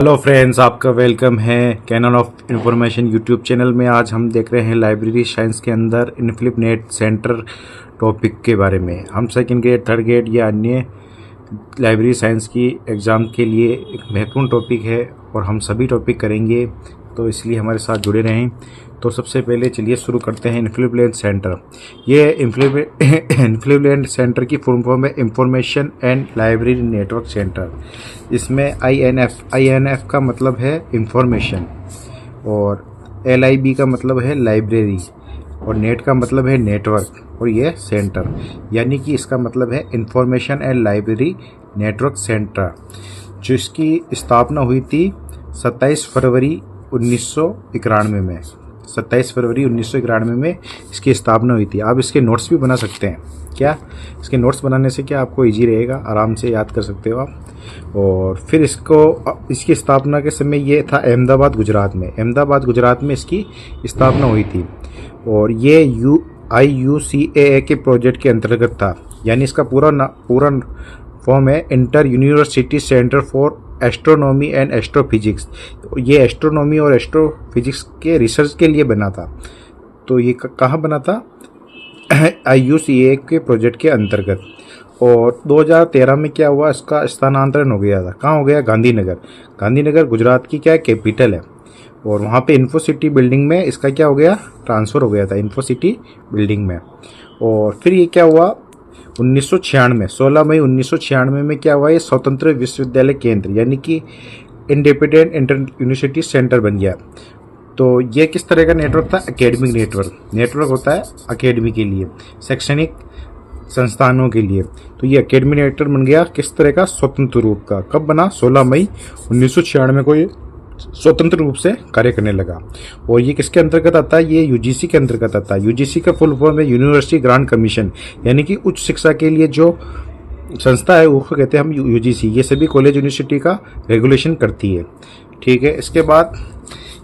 Hello friends, आपका welcome है canon of information YouTube channel में। आज हम देख रहे हैं लाइब्रेरी साइंस के अंदर इनफ्लिप नेट सेंटर टॉपिक के बारे में। हम सेकंड ग्रेड, थर्ड ग्रेड या अन्य लाइब्रेरी साइंस की एग्ज़ाम के लिए एक महत्वपूर्ण टॉपिक है और हम सभी टॉपिक करेंगे, तो इसलिए हमारे साथ जुड़े रहें। तो सबसे पहले चलिए शुरू करते हैं इनफ्लिप नेट सेंटर। ये इनफ्लिप नेट सेंटर की फुल फॉर्म है information and library network centre. इसमें INF का मतलब है इंफॉर्मेशन और LIB का मतलब है लाइब्रेरी और नेट का मतलब है नेटवर्क और ये सेंटर, यानी कि इसका मतलब है information and library network centre, जिसकी स्थापना हुई थी 27 फरवरी 1991 में। 27 फरवरी 1991 में इसकी स्थापना हुई थी। आप इसके नोट्स भी बना सकते हैं। क्या इसके नोट्स बनाने से क्या आपको इजी रहेगा, आराम से याद कर सकते हो आप। और फिर इसकी स्थापना के समय ये था अहमदाबाद गुजरात में। अहमदाबाद गुजरात में इसकी स्थापना हुई थी और ये IUCAA के प्रोजेक्ट के अंतर्गत था, यानी इसका पूरा फॉर्म है inter university centre for astronomy and astrophysics. ये एस्ट्रोनॉमी और एस्ट्रोफिजिक्स के रिसर्च के लिए बना था। तो ये कहाँ बना था? IUCAA के प्रोजेक्ट के अंतर्गत। और 2013 में क्या हुआ, इसका स्थानांतरण हो गया था। कहाँ हो गया? गांधीनगर गुजरात की क्या कैपिटल है, और वहाँ पे इन्फोसिटी बिल्डिंग में इसका क्या हो गया, ट्रांसफ़र हो गया था इन्फोसिटी बिल्डिंग में। और फिर ये क्या हुआ 1996, 16 मई 1996 में क्या हुआ, ये स्वतंत्र विश्वविद्यालय केंद्र यानी कि इंडिपेंडेंट इंटर यूनिवर्सिटी सेंटर बन गया। तो ये किस तरह का नेटवर्क था? एकेडमिक नेटवर्क होता है अकेडमी के लिए, शैक्षणिक संस्थानों के लिए। तो ये एकेडमिक नेटवर्क बन गया किस तरह का? स्वतंत्र रूप का। कब बना? 16 मई 1996 को ये स्वतंत्र रूप से कार्य करने लगा। और ये किसके अंतर्गत आता है? ये UGC के अंतर्गत आता है। UGC का फुल फॉर्म है यूनिवर्सिटी ग्रांट कमीशन, यानी कि उच्च शिक्षा के लिए जो संस्था है उसको कहते हैं हम UGC। ये सभी कॉलेज यूनिवर्सिटी का रेगुलेशन करती है। ठीक है, इसके बाद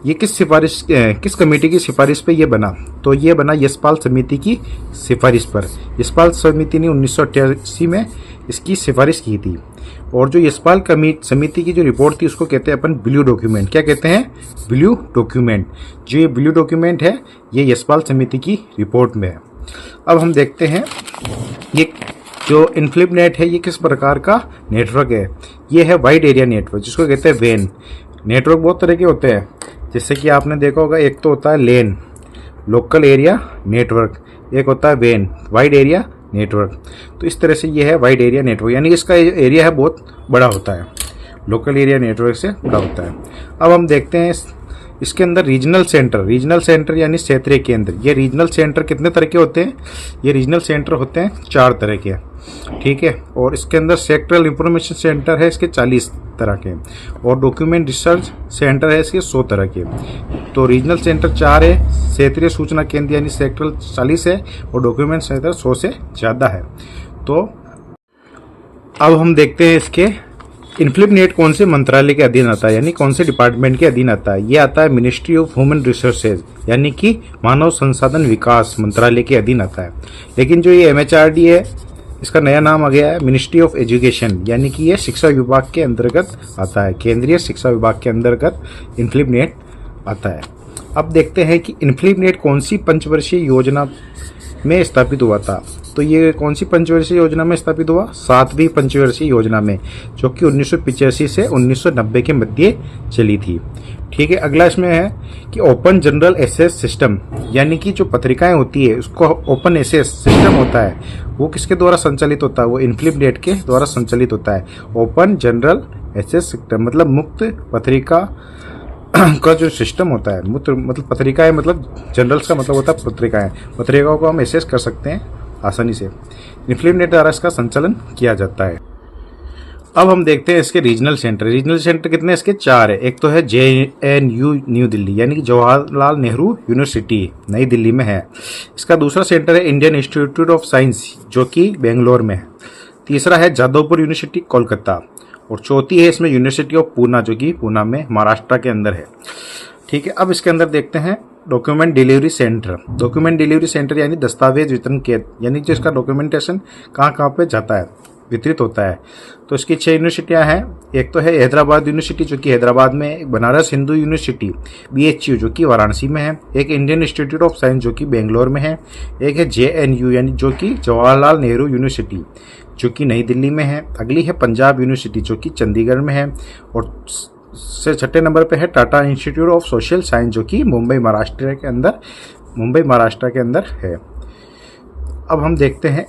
ये किस कमेटी की सिफारिश पे ये बना? तो ये बना यशपाल समिति की सिफारिश पर। यशपाल समिति ने 1988 में इसकी सिफारिश की थी। और जो यशपाल समिति की जो रिपोर्ट थी उसको कहते हैं अपन ब्लू डॉक्यूमेंट। क्या कहते हैं? Blue document. जो ये ब्लू डॉक्यूमेंट है ये यशपाल समिति की रिपोर्ट में है। अब हम देखते हैं ये जो इनफ्लिप नेट है ये किस प्रकार का नेटवर्क है। ये है वाइड एरिया नेटवर्क, जिसको कहते हैं WAN। नेटवर्क बहुत तरह के होते हैं, जैसे कि आपने देखा होगा, एक तो होता है LAN, लोकल एरिया नेटवर्क, एक होता है WAN, वाइड एरिया नेटवर्क। तो इस तरह से ये है वाइड एरिया नेटवर्क, यानी इसका एरिया है बहुत बड़ा होता है, लोकल एरिया नेटवर्क से बड़ा होता है। अब हम देखते हैं इसके अंदर रीजनल सेंटर यानी क्षेत्रीय केंद्र। ये रीजनल सेंटर कितने तरह के होते हैं? ये रीजनल सेंटर होते हैं 4 तरह के। ठीक है, और इसके अंदर सेक्टरल इंफॉर्मेशन सेंटर है इसके 40 तरह के, और डॉक्यूमेंट रिसर्च सेंटर है इसके 100 तरह के। तो रीजनल सेंटर 4 है, क्षेत्रीय सूचना केंद्र यानी सेक्टरल 40 है, और डॉक्यूमेंट सेंटर 100 से ज़्यादा है। तो अब हम देखते हैं इसके इनफ्लिप नेट कौन से मंत्रालय के अधीन आता है, यानी कौन से डिपार्टमेंट के अधीन आता है। ये आता है मिनिस्ट्री ऑफ ह्यूमन रिसोर्सेज, यानी कि मानव संसाधन विकास मंत्रालय के अधीन आता है। लेकिन जो ये MHRD है, इसका नया नाम आ गया है मिनिस्ट्री ऑफ एजुकेशन, यानी कि ये शिक्षा विभाग के अंतर्गत आता है, केंद्रीय शिक्षा विभाग के अंतर्गत इनफ्लिप नेट आता है। अब देखते हैं कि इनफ्लिप नेट कौन सी पंचवर्षीय योजना में स्थापित हुआ था। तो ये कौन सी पंचवर्षीय योजना में स्थापित हुआ? 7वीं पंचवर्षीय योजना में, जो कि 1985 से 1990 के मध्य चली थी। ठीक है, अगला इसमें है कि ओपन जनरल एक्सेस सिस्टम, यानी कि जो पत्रिकाएं होती है उसको ओपन एक्सेस सिस्टम होता है, वो किसके द्वारा संचालित होता है? वो इनफ्लिप नेट के द्वारा संचालित होता है। ओपन जनरल एक्सेस सिस्टम मतलब मुक्त पत्रिका का जो सिस्टम होता है, मतलब पत्रिकाएं, मतलब जनरल्स का मतलब होता है पत्रिकाओं को हम एक्सेस कर सकते हैं आसानी से। इनफ्लिप नेट द्वारा इसका संचालन किया जाता है। अब हम देखते हैं इसके रीजनल सेंटर कितने? इसके 4 है। एक तो है JNU न्यू दिल्ली, यानी कि जवाहरलाल नेहरू यूनिवर्सिटी नई दिल्ली में है। इसका दूसरा सेंटर है इंडियन इंस्टीट्यूट ऑफ साइंस, जो कि बेंगलोर में है। तीसरा है जादवपुर यूनिवर्सिटी कोलकाता, और चौथी है इसमें यूनिवर्सिटी ऑफ पूना, जो कि पूना में महाराष्ट्र के अंदर है। ठीक है, अब इसके अंदर देखते हैं डॉक्यूमेंट डिलीवरी सेंटर यानी दस्तावेज वितरण केंद्र, यानी जो इसका डॉक्यूमेंटेशन कहाँ पे जाता है। वितरित होता है। तो इसकी 6 यूनिवर्सिटियाँ हैं। एक तो है हैदराबाद यूनिवर्सिटी जो कि हैदराबाद में है, बनारस हिंदू यूनिवर्सिटी BHU जो कि वाराणसी में है, एक इंडियन इंस्टीट्यूट ऑफ साइंस जो कि बेंगलोर में है, एक है JNU यानी जो कि जवाहरलाल नेहरू यूनिवर्सिटी जो कि नई दिल्ली में है, अगली है पंजाब यूनिवर्सिटी जो कि चंडीगढ़ में है, और से 6ठे नंबर पे है Tata institute of social science जो कि मुंबई महाराष्ट्र के अंदर है। अब हम देखते हैं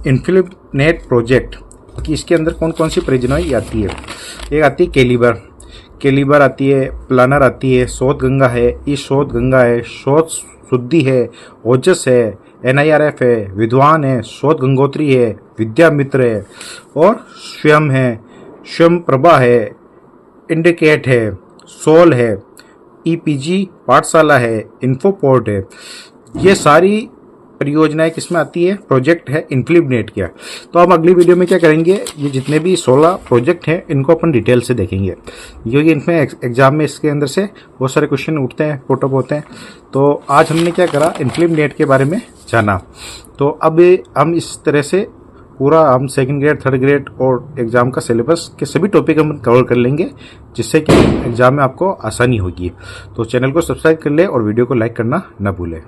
इन्फिलिप नेट प्रोजेक्ट कि इसके अंदर कौन कौन सी परियोजनाएं आती है। एक आती है केलिबर आती है, प्लानर आती है, शोध गंगा है, ई शोध गंगा है, शोध शुद्धि है, ओजस है, NIRF है, विद्वान है, शोध गंगोत्री है, विद्या मित्र है, और स्वयं प्रभा है, इंडिकेट है, सोल है, EPG पाठशाला है, इन्फोपोर्ट है। ये सारी परियोजनाएं किसमें आती है? प्रोजेक्ट है इन्फिलिप नेट का। तो हम अगली वीडियो में क्या करेंगे, ये जितने भी 16 प्रोजेक्ट हैं इनको अपन डिटेल से देखेंगे, क्योंकि इनमें एग्जाम में इसके अंदर से बहुत सारे क्वेश्चन उठते हैं, पुटअप होते हैं। तो आज हमने क्या करा, इन्फिलिप नेट के बारे में जाना। तो अब हम इस तरह से पूरा हम 2nd ग्रेड 3rd ग्रेड और एग्जाम का सिलेबस के सभी टॉपिक हम कवर कर लेंगे, जिससे कि एग्जाम में आपको आसानी होगी। तो चैनल को सब्सक्राइब कर ले और वीडियो को लाइक करना ना भूलें।